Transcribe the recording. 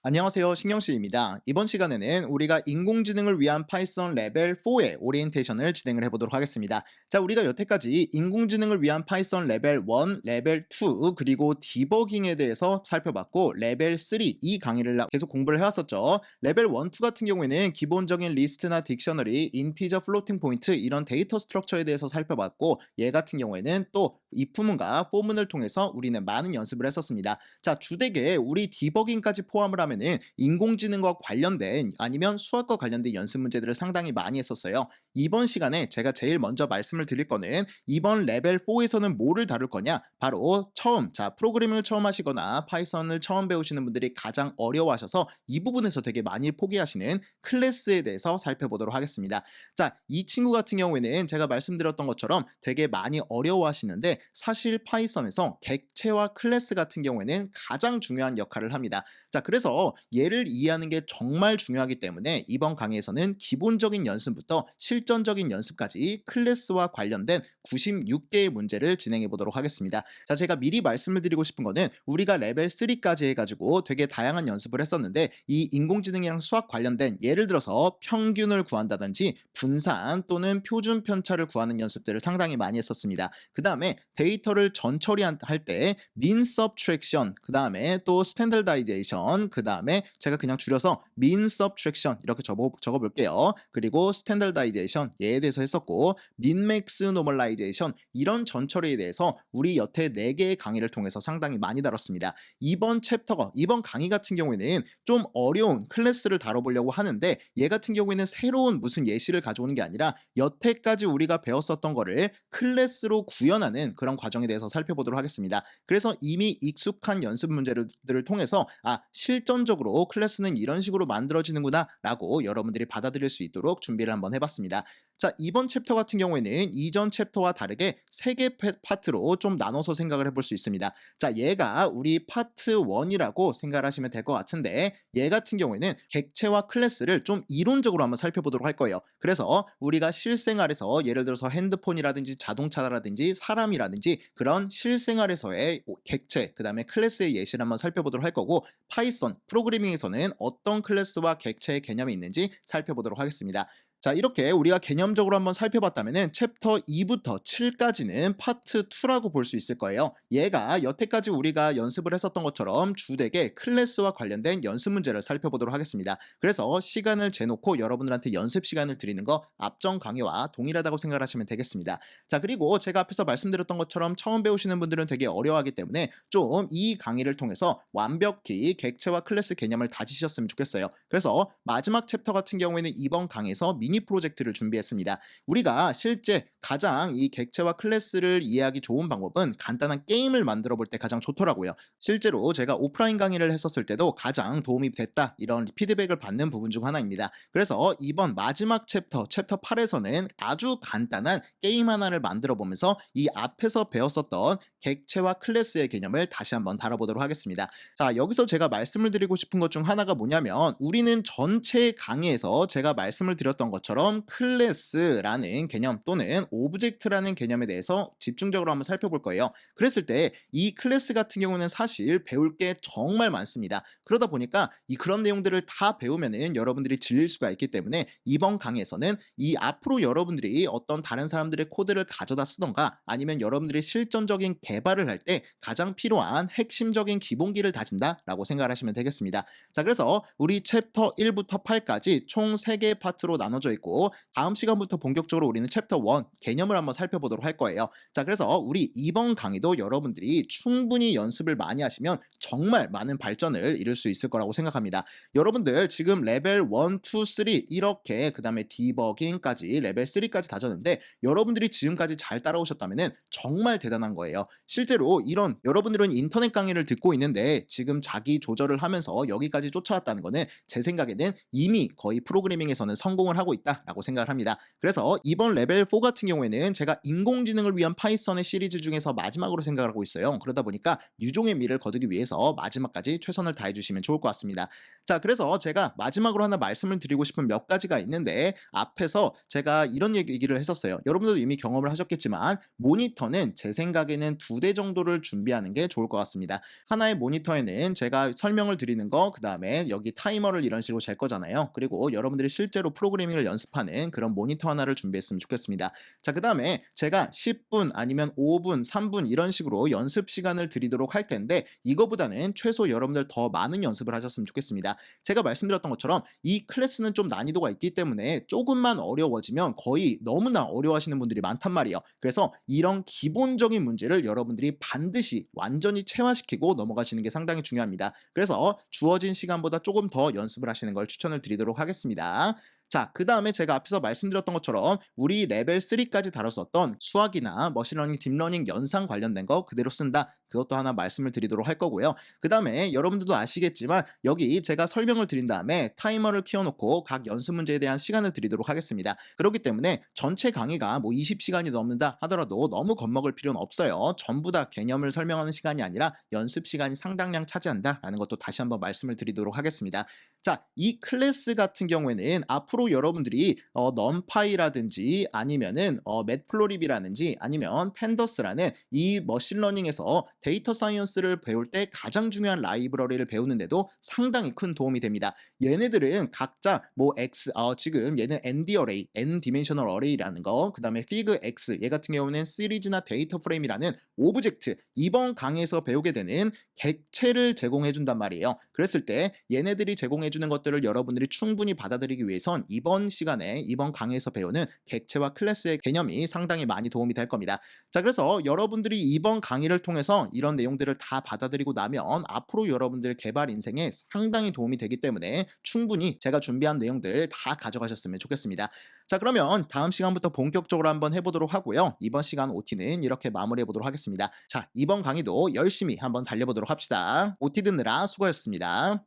안녕하세요. 신경씨입니다. 이번 시간에는 우리가 인공지능을 위한 파이썬 레벨 4의 오리엔테이션을 진행을 해보도록 하겠습니다. 자, 우리가 여태까지 인공지능을 위한 파이썬 레벨 1, 레벨 2, 그리고 디버깅에 대해서 살펴봤고 레벨 3, 이 강의를 계속 공부를 해왔었죠. 레벨 1, 2 같은 경우에는 기본적인 리스트나 딕셔너리, 인티저 플로팅 포인트 이런 데이터 스트럭처에 대해서 살펴봤고 얘 같은 경우에는 또 if문과 for문을 통해서 우리는 많은 연습을 했었습니다. 자, 주되게 우리 디버깅까지 포함을 하면은 인공지능과 관련된 아니면 수학과 관련된 연습 문제들을 상당히 많이 했었어요. 이번 시간에 제가 제일 먼저 말씀을 드릴 거는 이번 레벨 4에서는 뭐를 다룰 거냐? 바로 프로그래밍을 처음 하시거나 파이썬을 처음 배우시는 분들이 가장 어려워하셔서 이 부분에서 되게 많이 포기하시는 클래스에 대해서 살펴보도록 하겠습니다. 자, 이 친구 같은 경우에는 제가 말씀드렸던 것처럼 되게 많이 어려워하시는데 사실 파이썬에서 객체와 클래스 같은 경우에는 가장 중요한 역할을 합니다. 자, 그래서 얘를 이해하는 게 정말 중요하기 때문에 이번 강의에서는 기본적인 연습부터 실전적인 연습까지 클래스와 관련된 96개의 문제를 진행해 보도록 하겠습니다. 자, 제가 미리 말씀을 드리고 싶은 거는 우리가 레벨 3까지 해가지고 되게 다양한 연습을 했었는데 이 인공지능이랑 수학 관련된 예를 들어서 평균을 구한다든지 분산 또는 표준 편차를 구하는 연습들을 상당히 많이 했었습니다. 그 다음에 데이터를 전처리할 때 mean subtraction, 그 다음에 또 standardization, 그 다음에 제가 그냥 줄여서 mean subtraction 이렇게 적어볼게요. 그리고 standardization 얘에 대해서 했었고 min max normalization 이런 전처리에 대해서 우리 여태 4개의 강의를 통해서 상당히 많이 다뤘습니다. 이번 강의 같은 경우에는 좀 어려운 클래스를 다뤄보려고 하는데 얘 같은 경우에는 새로운 무슨 예시를 가져오는 게 아니라 여태까지 우리가 배웠었던 거를 클래스로 구현하는 그런 과정에 대해서 살펴보도록 하겠습니다. 그래서 이미 익숙한 연습 문제들을 통해서 실전적으로 클래스는 이런 식으로 만들어지는구나 라고 여러분들이 받아들일 수 있도록 준비를 한번 해봤습니다. 자, 이번 챕터 같은 경우에는 이전 챕터와 다르게 3개 파트로 좀 나눠서 생각을 해볼 수 있습니다. 자, 얘가 우리 파트 1이라고 생각을 하시면 될 것 같은데 얘 같은 경우에는 객체와 클래스를 좀 이론적으로 한번 살펴보도록 할 거예요. 그래서 우리가 실생활에서 예를 들어서 핸드폰이라든지 자동차라든지 사람이라든지 그런 실생활에서의 객체, 그 다음에 클래스의 예시를 한번 살펴보도록 할 거고 파이썬, 프로그래밍에서는 어떤 클래스와 객체의 개념이 있는지 살펴보도록 하겠습니다. 자, 이렇게 우리가 개념적으로 한번 살펴봤다면 챕터 2부터 7까지는 파트 2라고 볼 수 있을 거예요. 얘가 여태까지 우리가 연습을 했었던 것처럼 주되게 클래스와 관련된 연습 문제를 살펴보도록 하겠습니다. 그래서 시간을 재놓고 여러분들한테 연습 시간을 드리는 거 앞전 강의와 동일하다고 생각하시면 되겠습니다. 자, 그리고 제가 앞에서 말씀드렸던 것처럼 처음 배우시는 분들은 되게 어려워하기 때문에 좀 이 강의를 통해서 완벽히 객체와 클래스 개념을 다지셨으면 좋겠어요. 그래서 마지막 챕터 같은 경우에는 이번 강의에서 미니 프로젝트를 준비했습니다. 우리가 실제 가장 이 객체와 클래스를 이해하기 좋은 방법은 간단한 게임을 만들어 볼 때 가장 좋더라고요. 실제로 제가 오프라인 강의를 했었을 때도 가장 도움이 됐다 이런 피드백을 받는 부분 중 하나입니다. 그래서 이번 마지막 챕터 8에서는 아주 간단한 게임 하나를 만들어 보면서 이 앞에서 배웠었던 객체와 클래스의 개념을 다시 한번 다뤄보도록 하겠습니다. 자, 여기서 제가 말씀을 드리고 싶은 것 중 하나가 뭐냐면 우리는 전체 강의에서 제가 말씀을 드렸던 것처럼 클래스라는 개념 또는 오브젝트라는 개념에 대해서 집중적으로 한번 살펴볼 거예요. 그랬을 때 이 클래스 같은 경우는 사실 배울 게 정말 많습니다. 그러다 보니까 그런 내용들을 다 배우면은 여러분들이 질릴 수가 있기 때문에 이번 강의에서는 이 앞으로 여러분들이 어떤 다른 사람들의 코드를 가져다 쓰던가 아니면 여러분들이 실전적인 개발을 할 때 가장 필요한 핵심적인 기본기를 다진다라고 생각을 하시면 되겠습니다. 자, 그래서 우리 챕터 1부터 8까지 총 3개 파트로 나눠져 있고 다음 시간부터 본격적으로 우리는 챕터 1 개념을 한번 살펴보도록 할 거예요. 자, 그래서 우리 이번 강의도 여러분들이 충분히 연습을 많이 하시면 정말 많은 발전을 이룰 수 있을 거라고 생각합니다. 여러분들 지금 레벨 1, 2, 3 이렇게 그 다음에 디버깅까지 레벨 3까지 다졌는데 여러분들이 지금까지 잘 따라오셨다면 정말 대단한 거예요. 실제로 이런 여러분들은 인터넷 강의를 듣고 있는데 지금 자기 조절을 하면서 여기까지 쫓아왔다는 거는 제 생각에는 이미 거의 프로그래밍에서는 성공을 하고 하고 있다라고 생각을 합니다. 그래서 이번 레벨 4 같은 경우에는 제가 인공지능을 위한 파이썬의 시리즈 중에서 마지막으로 생각을 하고 있어요. 그러다 보니까 유종의 미를 거두기 위해서 마지막까지 최선을 다해 주시면 좋을 것 같습니다. 자, 그래서 제가 마지막으로 하나 말씀을 드리고 싶은 몇 가지가 있는데, 앞에서 제가 이런 얘기를 했었어요. 여러분들도 이미 경험을 하셨겠지만 모니터는 제 생각에는 2대 정도를 준비하는 게 좋을 것 같습니다. 하나의 모니터에는 제가 설명을 드리는 거, 그 다음에 여기 타이머를 이런 식으로 잴 거잖아요. 그리고 여러분들이 실제로 프로그래밍을 연습하는 그런 모니터 하나를 준비했으면 좋겠습니다. 자, 그 다음에 제가 10분 아니면 5분, 3분 이런 식으로 연습 시간을 드리도록 할 텐데, 이거보다는 최소 여러분들 더 많은 연습을 하셨으면 좋겠습니다. 제가 말씀드렸던 것처럼 이 클래스는 좀 난이도가 있기 때문에 조금만 어려워지면 거의 너무나 어려워하시는 분들이 많단 말이에요. 그래서 이런 기본적인 문제를 여러분들이 반드시 완전히 체화시키고 넘어가시는 게 상당히 중요합니다. 그래서 주어진 시간보다 조금 더 연습을 하시는 걸 추천을 드리도록 하겠습니다. 자, 그 다음에 제가 앞에서 말씀드렸던 것처럼 우리 레벨 3까지 다뤘었던 수학이나 머신러닝, 딥러닝 연산 관련된 거 그대로 쓴다. 그것도 하나 말씀을 드리도록 할 거고요. 그 다음에 여러분들도 아시겠지만 여기 제가 설명을 드린 다음에 타이머를 키워놓고 각 연습 문제에 대한 시간을 드리도록 하겠습니다. 그렇기 때문에 전체 강의가 뭐 20시간이 넘는다 하더라도 너무 겁먹을 필요는 없어요. 전부 다 개념을 설명하는 시간이 아니라 연습 시간이 상당량 차지한다라는 것도 다시 한번 말씀을 드리도록 하겠습니다. 자, 이 클래스 같은 경우에는 앞으로 여러분들이 넘파이라든지 아니면은 맷플로립이라든지 아니면 팬더스라는 이 머신러닝에서 데이터 사이언스를 배울 때 가장 중요한 라이브러리를 배우는데도 상당히 큰 도움이 됩니다. 얘네들은 각자 뭐 지금 얘는 ND 어레이, N 디멘셔널 어레이라는 거, 그 다음에 Fig X, 얘 같은 경우는 시리즈나 데이터 프레임이라는 오브젝트, 이번 강의에서 배우게 되는 객체를 제공해 준단 말이에요. 그랬을 때 얘네들이 제공해 주는 것들을 여러분들이 충분히 받아들이기 위해선 이번 시간에 이번 강의에서 배우는 객체와 클래스의 개념이 상당히 많이 도움이 될 겁니다. 자, 그래서 여러분들이 이번 강의를 통해서 이런 내용들을 다 받아들이고 나면 앞으로 여러분들 개발 인생에 상당히 도움이 되기 때문에 충분히 제가 준비한 내용들 다 가져가셨으면 좋겠습니다. 자, 그러면 다음 시간부터 본격적으로 한번 해보도록 하고요. 이번 시간 OT는 이렇게 마무리해 보도록 하겠습니다. 자, 이번 강의도 열심히 한번 달려보도록 합시다. OT 듣느라 수고하셨습니다.